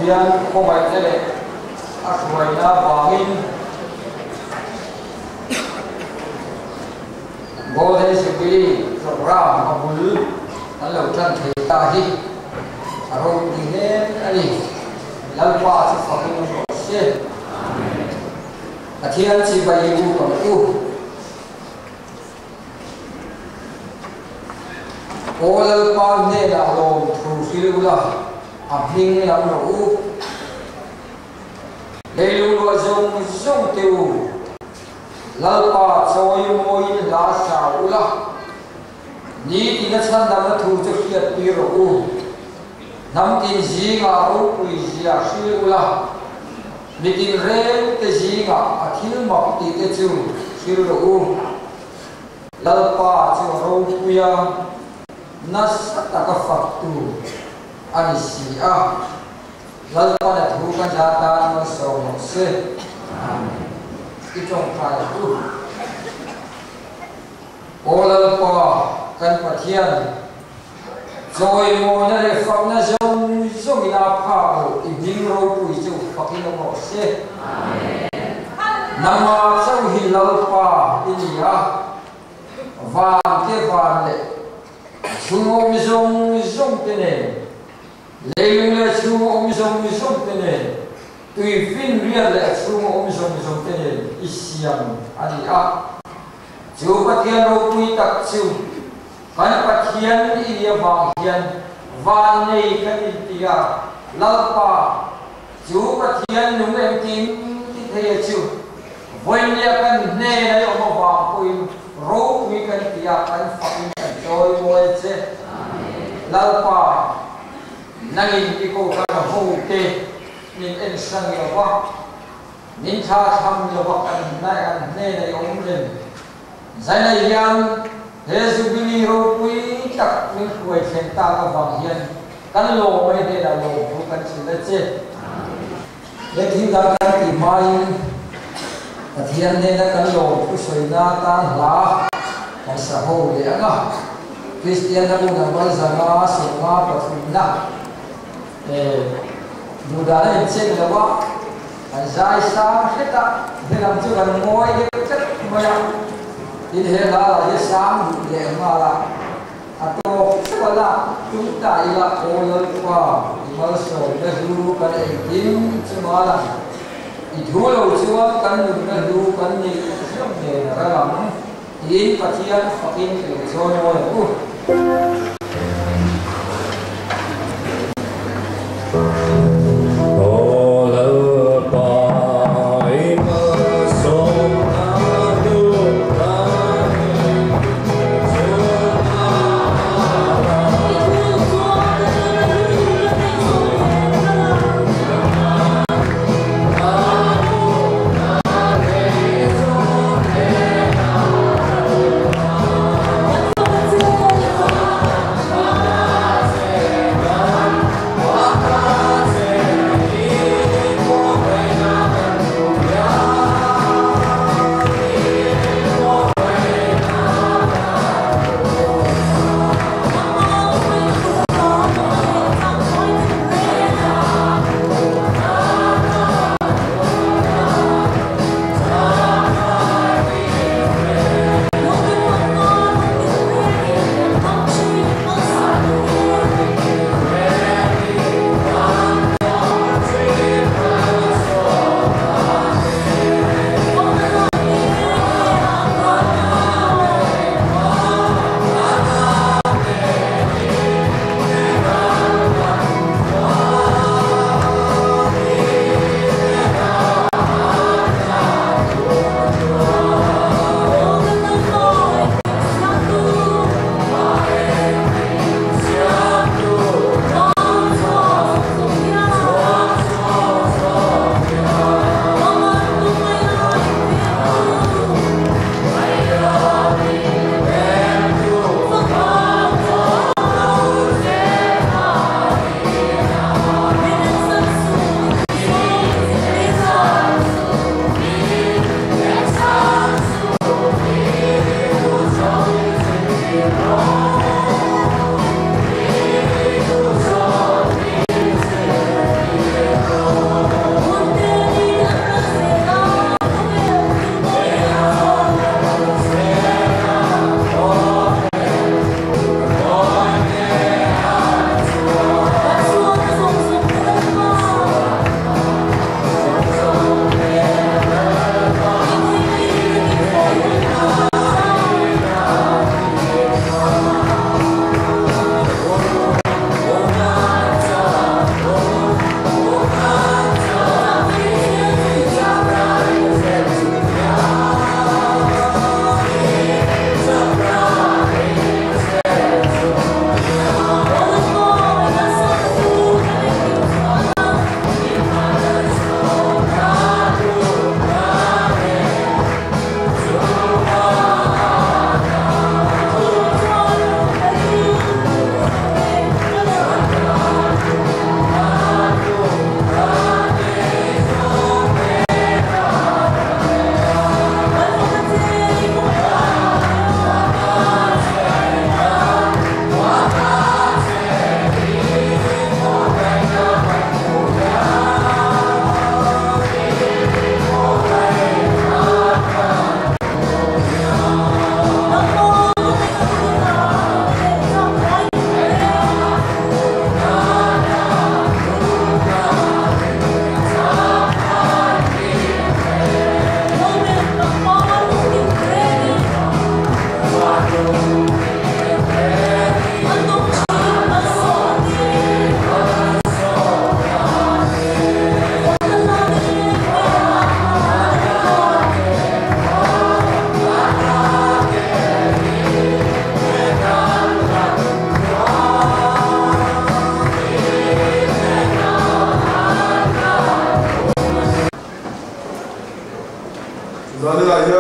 pathian ko bai te le a suai na bangin bo de sibili program abul an lo than the ta hi aro ni ne ani lalpa chi fakin ro se pathian chi bai u ko u olal pa ne la lo thu silula abhing lam ro u leilu lo zong zong teu lalpa choi moi la sa ula ni ina chan dam thu chu hiat pi ro u nam tin ji nga ro pui zia shi ula mi tin re te ji nga athil mak ti te chu shi ro u lalpa chu ro puya nas taka faktu ani si a lalpa na thu kan jata no so no se ki chong khai tu lalpa kan pathian joy mo na le fak na zong zong ina pha o i ding ro pui chu fakin no se amen nama chau hi lalpa inia van ke van le chung zong zong te ne leilung le chung zong zong te ne tui fin ria le chung zong zong te ne isiam ani a chu pathian ro pui tak chu kan pathian inia bang hian van nei kan tia lalpa chu pathian nung em tim ti thei chu voinia kan ne na yo ma ba pui ro pui kan tia kan fakin joy boy che lalpa nangin ki ko ka ho te nin en sang yo wa nin tha tham yo wa kan na an ne na yong len zai na yang he su bini ro pui tak ni khoi chen ta ka bang hian kan lo mai he la lo bu kan chin le che le thing da kan ti mai pathian ne na kan lo pu soi na ta la ka sa ho le anga Christian na muna balzanga sunga pathumna dudana inchen lawa anzai sa heta helam chu kan moi de chat maya in he la ye sam le mala ato wala tunta ila olal pa imal so de guru kan ekin chumala idhulo chuan kan na lu kan ni sam ne ralam in pathian fakin le zon mo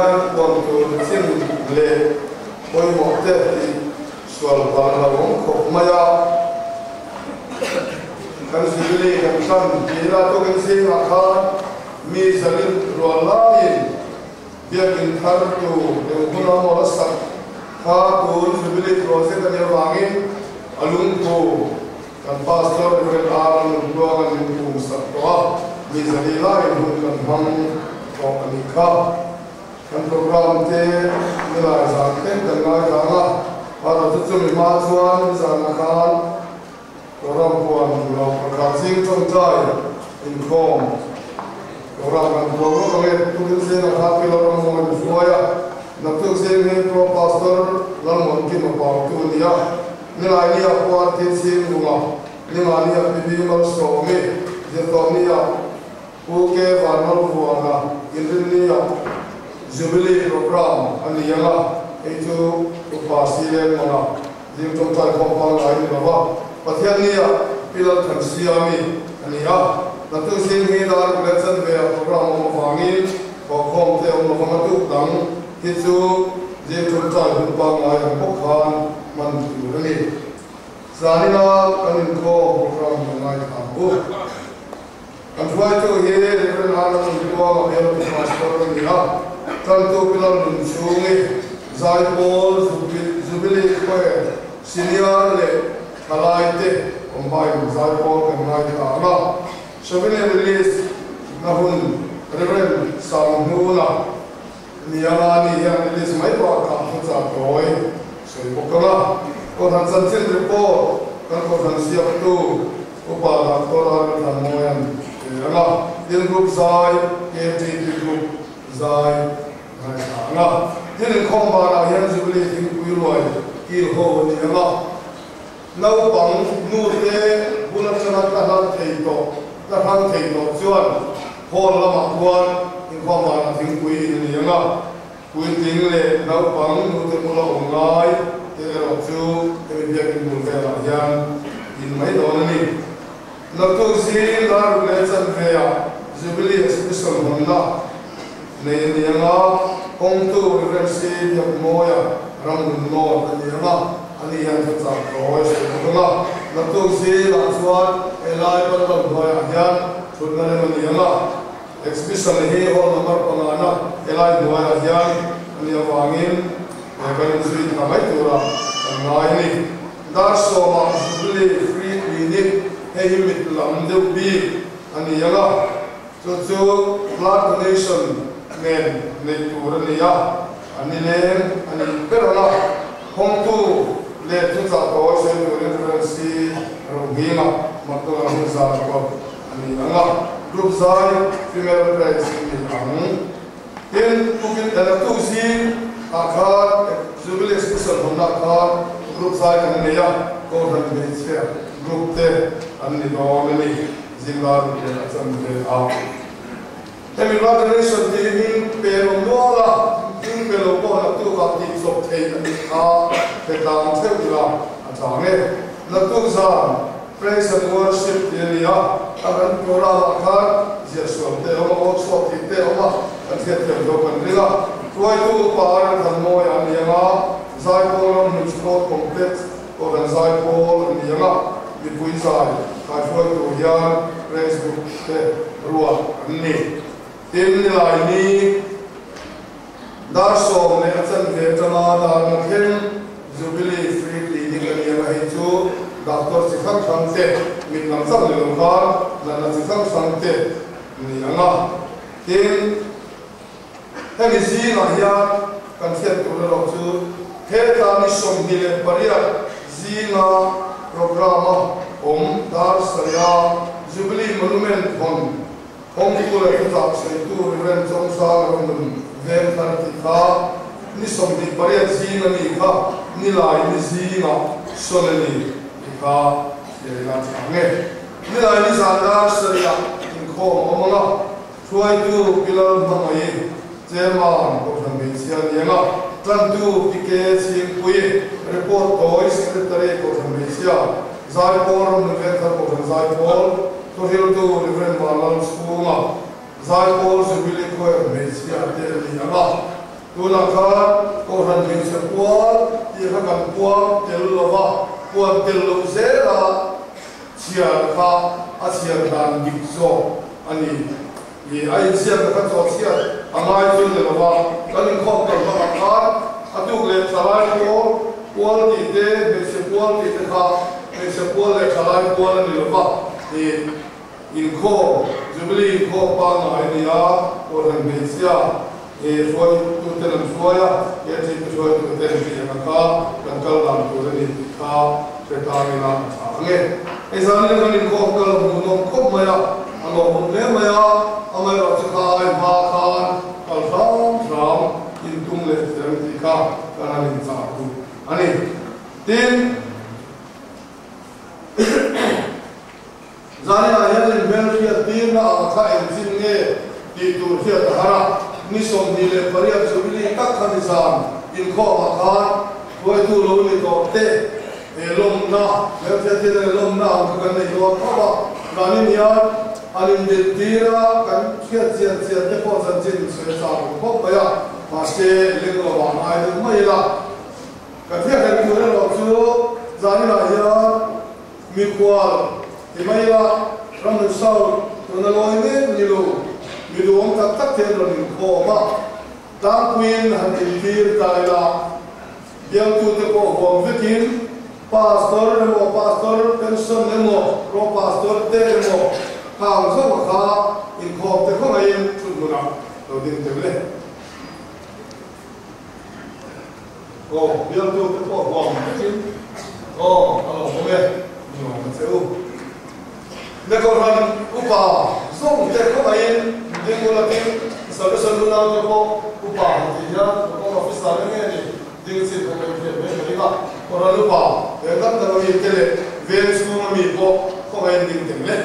hian kon tu chin le oi mo te ti sual pa la ong khop maya kan sibili kan san tira to kan sing akha mi zalin rolai biakin thar tu de huna mo sak ha tu sibili process kan yawangin alung ko kan pastor de aran do kan ku sak to mi zalila in kan hang ko ani kha kan program te nila za te kan ga ga para tu mi ma chuan za na kan program puan lo program sing tong tai in kom program kan program ko tu se na ha ke lo mo mo fuaya na tu se me pro pastor lan mon ki ma pa tu nia nila ni a ko te sing ma nila ni a bi ma so me je to ni a Oke varmal fuanga Indonesia Jubilee program aniyanga itu upasile mana jim tontai kompang lain bawa pathiania pilal khansiami aniya natu sing hi dar election be program mo wangin bokom te om famatu dang hichu jim tontai kompang lain bokhan man turani sanina kanin ko program ngai thambu and try to hear different arms of the wall of the pastor in the up. Tanto Pilar Sungi, Zaipol, Jubilee Square, Senior Le, Kalaite, combined Zaipol and Naitama. Shabine release Nahun, Reverend Samhula, Nialani, and release my part of Toy, so Bokala, Kohansan report, Kankohansia too, Upala, Tora, and Moyan. Din group Zai, KTP group Zai, Din Kombana, Yan Jubilee, Willoy, Kilho, Niala. Now, Bang, Nute, Bunachanaka, Tato, the Han Tato, Juan, Paul Lamakuan, in Kombana, think we in Yanga. We think now Bang, Nute Mula Ungai, there are two, and we are in Bulgaria, Yan, in my donny. Nato zin dar lesan veya Jubilee exhibition honda neyanga kongtu reverse yak moya ramun no neyanga ani yan tsa kois honda nato zin aswat elai balbal hoya yan thunna neyanga exhibition he hol number pangana elai hoya yan ani awangin negan zin namai tura ngai dar soma Jubilee free clinic hey mit lam de bi ani yanga so blood donation men ne tur ni ya ani le ani perona hong tu le tu za ko se tu reference rogina matto la za ko ani yanga group sai female president ni ang ten tukin tu si akhar Jubilee special honda akhar group sai kan ne ya ko dan be sphere group te anni normally zingar ke acham de a emi moderation de hin pero nola in belo ko na tu ka ti so thei ani a te dang the ula achame na tu za praise and worship de ya aran tora akha jesu te o so ti te o ma ati te do kan rila tuai tu par kan mo ya ni ma zai ko no sport complex or zai ko ni ma di puisai kai foi to hian Facebook te ruat ni tin lai ni dar som ne achan ve tama da na khen Jubilee free clinic ani ma hi chu doctor sikhak thangte min nam sam le kha na na sikhak thangte ni anga tin hemi si na hian kan set tu lo chu he ta ni som ni le paria zina programa dar saya Jubilee monument hon ku le ta sei tu ren chong sa ron ven tar ti kha ni som di paria zina ni kha ni lai ni zina sonani kha ye la change ni lai ni sa dar saya in ko omala chuai tu pilal mamai chairman ko thang be sia yenga tlan tu pike sing pui report toy secretary ko thang be sia Zaipol November ko Zaipol to hil tu Reverend Malal Skuma Zaipol Jubilee ko Mesia te ni ama tu na kha ko ran min se kwa ti kha kan kwa tel lo wa kwa tel lo se la chia kha a chia dan dik zo ani ye ai chia kha zo chia angai tu le wa kan ko ka ma kha atuk le salai ko kwa ti te me se kwa ti te kha me se kwa le salai kwa ni lo wa ni in ko jubilee ko pa na ai ya ko ran me sia foi tu telam soya ya ti tu foi tu telam ti ya ka kan kal lam tu ni ka se ta ni na ange e zan le kan ko kal mu no ko ma ya alo mu le ma ya amai ro cha ka ai ma khan kal ram in tung le telam ti ka kana ni sa tu ani tin zani a ya le mel ri tin na ka en sin nge ti tu ri ta hara ni som ni le pariat jubilee tak khanizam in kho ma khan koi tu lo ni to te e lom na le te te lom na ka kan nei lo ka ba rani nia alin de tira kan chia te ko san chin se sa ko ba ya ma se le lo wa ai de mai la ka thia kan tu le lo chu zani la ya mi kwal ti mai la ram sau tu na lo ni lo mi duong tak tak ten lo ni ko ma tang queen han in tir tai la biang tu te ko hom vekin pastor pension le mo ro pastor te le mo hang so ma kha in khop te ko ngai tu mu na lo din te le ko biang tu te ko hom vekin alo mo me no ma se u ne ko ran upa zong te ko ngai dia mula tim solution na ko upa dia ko office la nge ni ding sit ko me ka ora lupa e kan da mi tele ven su mi ko ngai ding tem le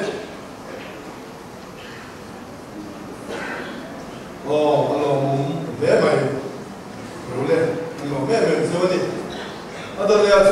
alo mum le mai ro le no me me so ni ador ya